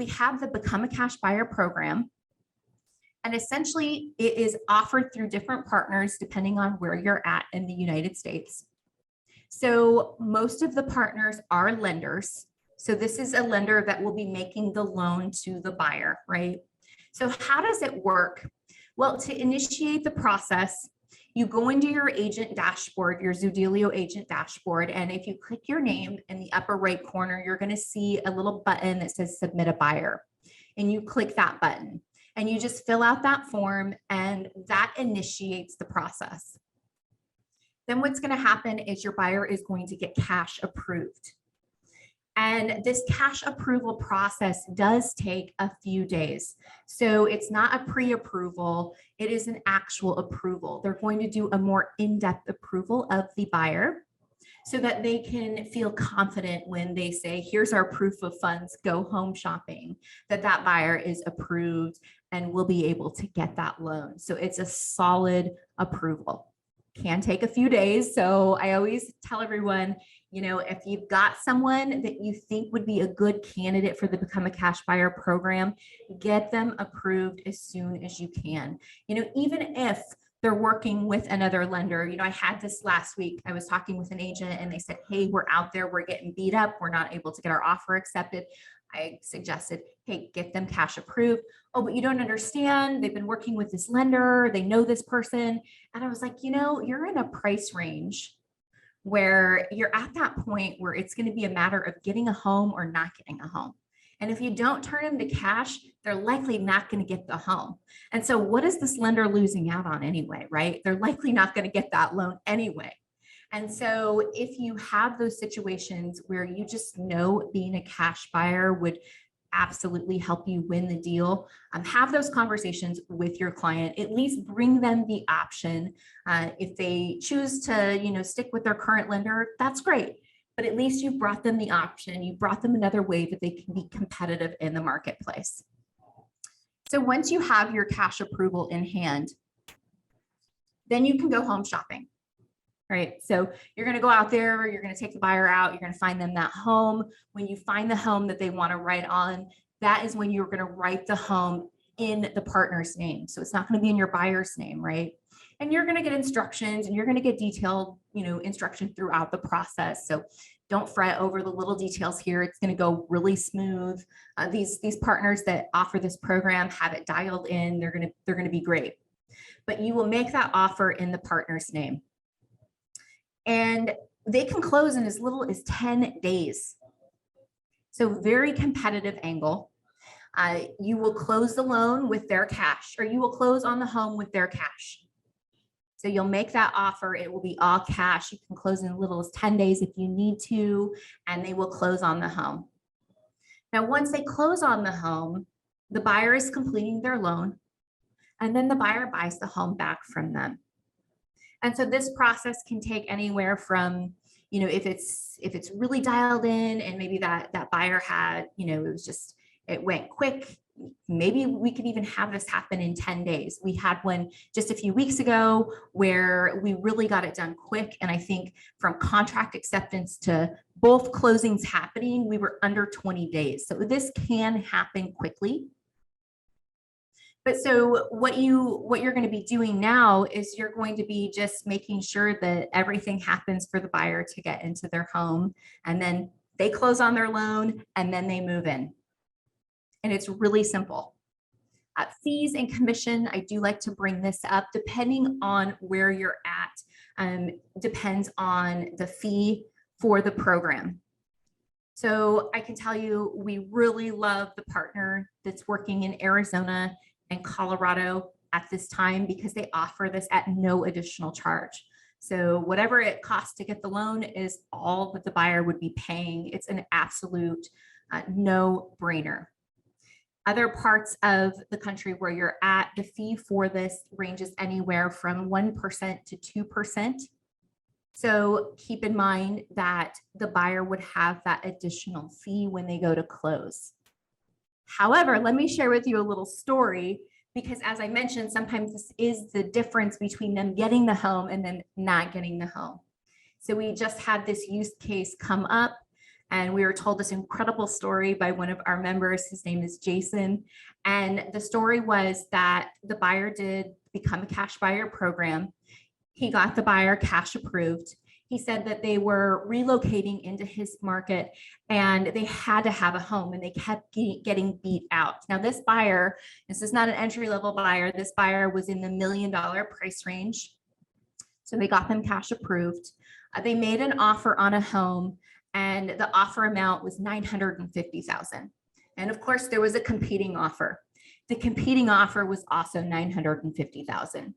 we have the Become a Cash Buyer program. And essentially, it is offered through different partners depending on where you're at in the United States. So most of the partners are lenders. So this is a lender that will be making the loan to the buyer, right? So how does it work? Well, to initiate the process, you go into your agent dashboard, your Zoodealio agent dashboard, and if you click your name in the upper right corner, you're going to see a little button that says Submit a Buyer. And you click that button and you just fill out that form, and that initiates the process. Then what's going to happen is your buyer is going to get cash approved. And this cash approval process does take a few days. So it's not a pre-approval, it is an actual approval. They're going to do a more in-depth approval of the buyer so that they can feel confident when they say, here's our proof of funds, go home shopping, that that buyer is approved and will be able to get that loan. So it's a solid approval. Can take a few days. So I always tell everyone, you know, if you've got someone that you think would be a good candidate for the Become a Cash Buyer program, get them approved as soon as you can. You know, even if they're working with another lender, you know, I had this last week. I was talking with an agent and they said, hey, we're out there, we're getting beat up, we're not able to get our offer accepted. I suggested, hey, get them cash approved. Oh, but you don't understand. They've been working with this lender. They know this person. And I was like, you know, you're in a price range where you're at that point where it's going to be a matter of getting a home or not getting a home. And if you don't turn them to cash, they're likely not going to get the home. And so what is this lender losing out on anyway, right? They're likely not going to get that loan anyway. And so if you have those situations where you just know being a cash buyer would absolutely help you win the deal, have those conversations with your client, at least bring them the option. If they choose to, you know, stick with their current lender, that's great. But at least you brought them the option. You brought them another way that they can be competitive in the marketplace. So once you have your cash approval in hand, then you can go home shopping. Right. So you're going to go out there, you're going to take the buyer out, you're going to find them that home. When you find the home that they want to write on, that is when you're going to write the home in the partner's name. So it's not going to be in your buyer's name, right? And you're going to get instructions and you're going to get detailed, you know, instruction throughout the process. So don't fret over the little details here. It's going to go really smooth. These partners that offer this program have it dialed in. They're going to be great. But you will make that offer in the partner's name. And they can close in as little as 10 days. So very competitive angle. You will close the loan with their cash, or you will close on the home with their cash. So you'll make that offer. It will be all cash. You can close in as little as 10 days if you need to, and they will close on the home. Now, once they close on the home, the buyer is completing their loan, and then the buyer buys the home back from them. And so this process can take anywhere from, you know, if it's really dialed in and maybe that buyer had, you know, it went quick. Maybe we could even have this happen in 10 days. We had one just a few weeks ago where we really got it done quick. And I think from contract acceptance to both closings happening, we were under 20 days. So this can happen quickly. But so what you're going to be doing now is you're going to be just making sure that everything happens for the buyer to get into their home, and then they close on their loan and then they move in. And it's really simple. Fees and commission, I do like to bring this up depending on where you're at, depends on the fee for the program. So I can tell you, we really love the partner that's working in Arizona and Colorado at this time because they offer this at no additional charge. So whatever it costs to get the loan is all that the buyer would be paying. It's an absolute no-brainer. Other parts of the country where you're at, the fee for this ranges anywhere from 1% to 2%. So keep in mind that the buyer would have that additional fee when they go to close. However, let me share with you a little story, because as I mentioned, sometimes this is the difference between them getting the home and then not getting the home. So we just had this use case come up, And we were told this incredible story by one of our members. His name is Jason. And the story was that the buyer did become a cash buyer program. He got the buyer cash approved. He said that they were relocating into his market and they had to have a home and they kept getting beat out. Now, this buyer, this is not an entry-level buyer. This buyer was in the $1 million price range. So they got them cash approved. They made an offer on a home and the offer amount was $950,000. And of course, there was a competing offer. The competing offer was also $950,000.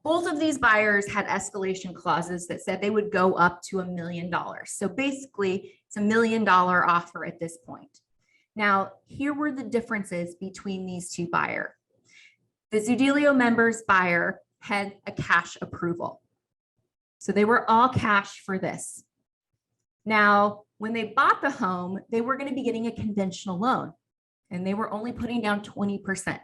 Both of these buyers had escalation clauses that said they would go up to $1 million. So basically, it's $1 million offer at this point. Now, here were the differences between these two buyers. The Zoodealio members buyer had a cash approval. So they were all cash for this. Now, when they bought the home, they were going to be getting a conventional loan and they were only putting down 20%.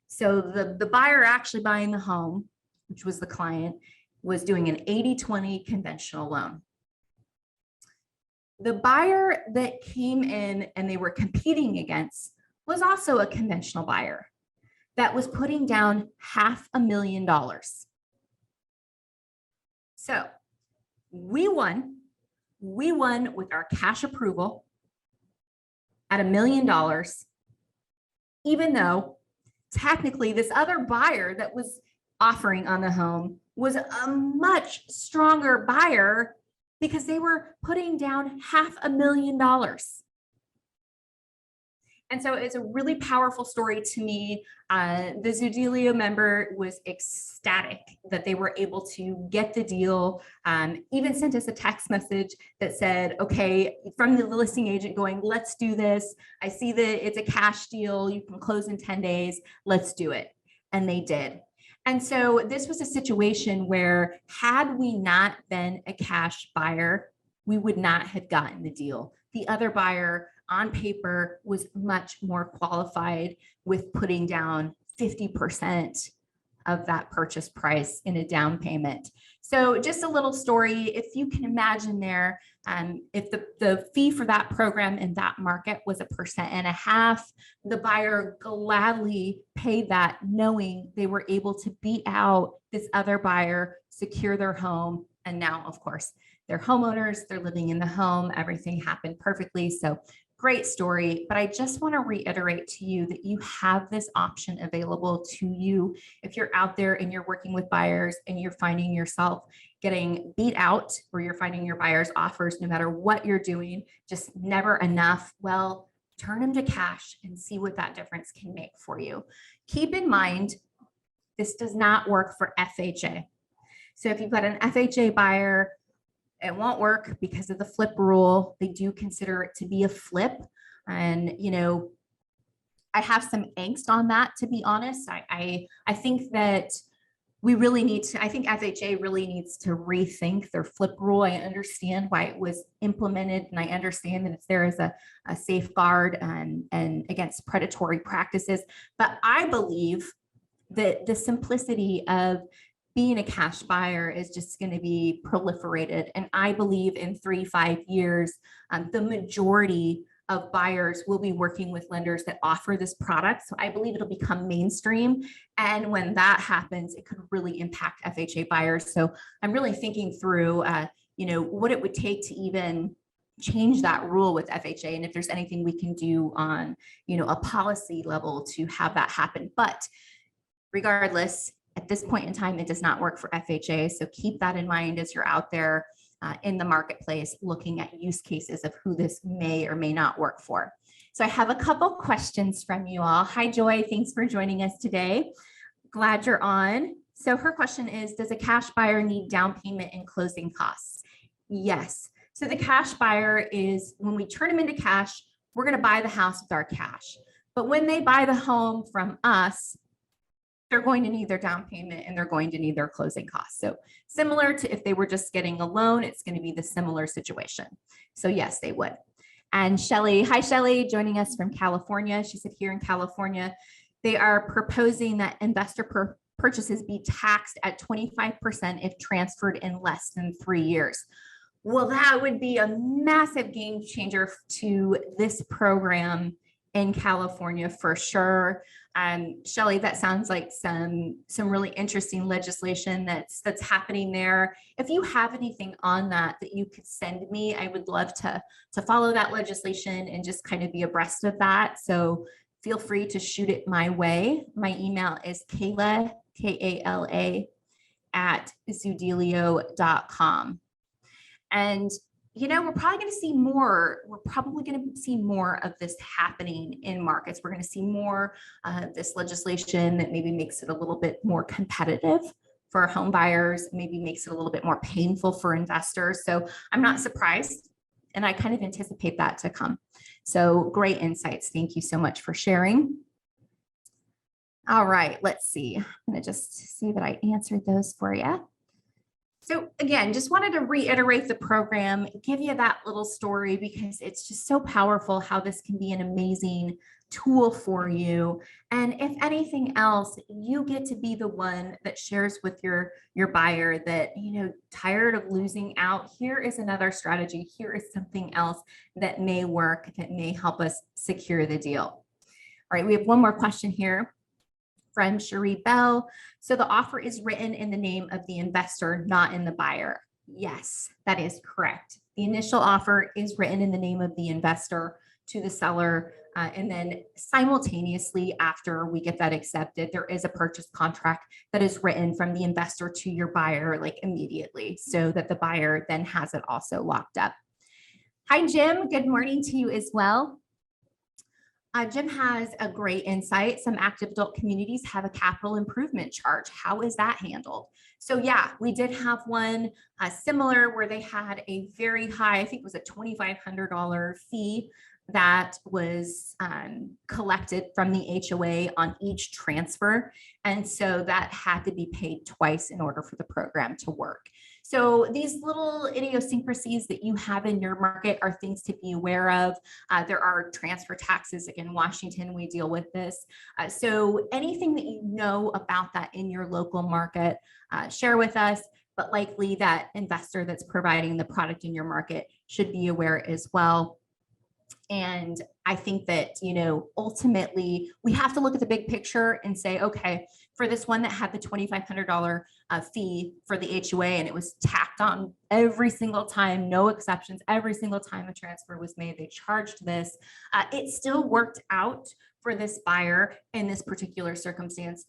So the buyer actually buying the home, which was the client, was doing an 80-20 conventional loan. The buyer that came in and they were competing against was also a conventional buyer that was putting down $500,000. So we won with our cash approval at $1 million, even though technically this other buyer that was offering on the home was a much stronger buyer because they were putting down $500,000. And so it's a really powerful story to me. The Zoodealio member was ecstatic that they were able to get the deal, even sent us a text message that said, okay, from the listing agent going, let's do this. I see that it's a cash deal. You can close in 10 days. Let's do it. And they did. And so this was a situation where had we not been a cash buyer, we would not have gotten the deal. The other buyer on paper was much more qualified with putting down 50% of that purchase price in a down payment. So just a little story, if you can imagine there, if the fee for that program in that market was 1.5%, the buyer gladly paid that knowing they were able to beat out this other buyer, secure their home. And now, of course, they're homeowners, they're living in the home, everything happened perfectly. So great story, but I just want to reiterate to you that you have this option available to you. If you're out there and you're working with buyers and you're finding yourself getting beat out or you're finding your buyers' offers, no matter what you're doing, just never enough, well, turn them to cash and see what that difference can make for you. Keep in mind, this does not work for FHA. So if you've got an FHA buyer, it won't work because of the flip rule. They do consider it to be a flip. And, you know, I have some angst on that, to be honest. I think that we really need to, I think FHA really needs to rethink their flip rule. I understand why it was implemented and I understand that it's there as a safeguard and against predatory practices. But I believe that the simplicity of being a cash buyer is just going to be proliferated. And I believe in 3-5 years, the majority of buyers will be working with lenders that offer this product. So I believe it'll become mainstream. And when that happens, it could really impact FHA buyers. So I'm really thinking through, you know, what it would take to even change that rule with FHA. And if there's anything we can do on, you know, a policy level to have that happen. But regardless, at this point in time, it does not work for FHA. So keep that in mind as you're out there in the marketplace looking at use cases of who this may or may not work for. So I have a couple questions from you all. Hi, Joy. Thanks for joining us today. Glad you're on. So her question is, does a cash buyer need down payment and closing costs? Yes. So the cash buyer is, when we turn them into cash, we're going to buy the house with our cash. But when they buy the home from us, they're going to need their down payment and they're going to need their closing costs. So similar to if they were just getting a loan, it's going to be the similar situation. So yes, they would. And Shelly, hi Shelly, joining us from California. She said here in California, they are proposing that investor purchases be taxed at 25% if transferred in less than 3 years. Well, that would be a massive game changer to this program in California for sure. Shelley, that sounds like some really interesting legislation that's happening there. If you have anything on that you could send me, I would love to follow that legislation and just kind of be abreast of that. So feel free to shoot it my way. My email is Kayla, Kala at Zoodealio.com. And we're probably going to see more. We're probably going to see more of this happening in markets. We're going to see more of this legislation that maybe makes it a little bit more competitive for home buyers, maybe makes it a little bit more painful for investors. So I'm not surprised, and I kind of anticipate that to come. So great insights. Thank you so much for sharing. All right, let's see. I'm going to just see that I answered those for you. So again, just wanted to reiterate the program, give you that little story because it's just so powerful how this can be an amazing tool for you. And if anything else, you get to be the one that shares with your buyer that, tired of losing out. Here is another strategy. Here is something else that may work, that may help us secure the deal. All right, we have one more question here from Cherie Bell. So the offer is written in the name of the investor, not in the buyer. Yes, that is correct. The initial offer is written in the name of the investor to the seller. And then simultaneously after we get that accepted, there is a purchase contract that is written from the investor to your buyer, like immediately, so that the buyer then has it also locked up. Hi, Jim. Good morning to you as well. Jim has a great insight. Some active adult communities have a capital improvement charge. How is that handled? So yeah, we did have one similar where they had a very high, I think it was a $2,500 fee that was collected from the HOA on each transfer. And so that had to be paid twice in order for the program to work. So these little idiosyncrasies that you have in your market are things to be aware of. There are transfer taxes. Again, in Washington, we deal with this. So anything that you know about that in your local market, share with us. But likely that investor that's providing the product in your market should be aware as well. And I think that, ultimately we have to look at the big picture and say, okay, for this one that had the $2,500 fee for the HOA and it was tacked on every single time, no exceptions, every single time a transfer was made, they charged this. It still worked out for this buyer in this particular circumstance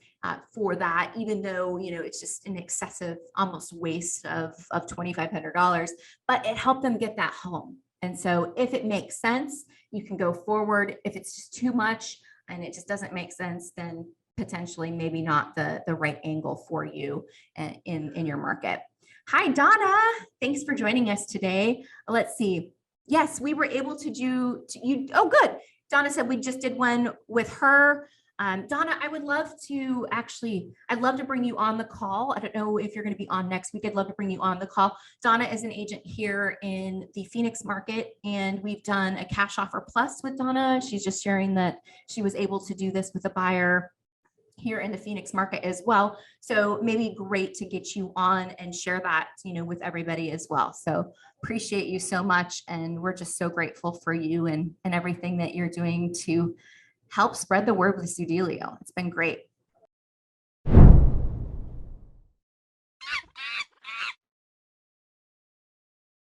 for that, even though, it's just an excessive almost waste of $2,500, but it helped them get that home. And so if it makes sense, you can go forward. If it's just too much and it just doesn't make sense, then potentially maybe not the right angle for you in your market. Hi, Donna. Thanks for joining us today. Let's see. Yes, we were able to do you. Oh, good. Donna said we just did one with her. Donna, I'd love to bring you on the call. I don't know if you're going to be on next week. I'd love to bring you on the call. Donna is an agent here in the Phoenix market, and we've done a cash offer plus with Donna. She's just sharing that she was able to do this with a buyer here in the Phoenix market as well. So maybe great to get you on and share that, with everybody as well. So appreciate you so much. And we're just so grateful for you and everything that you're doing to help spread the word with Zoodealio. It's been great.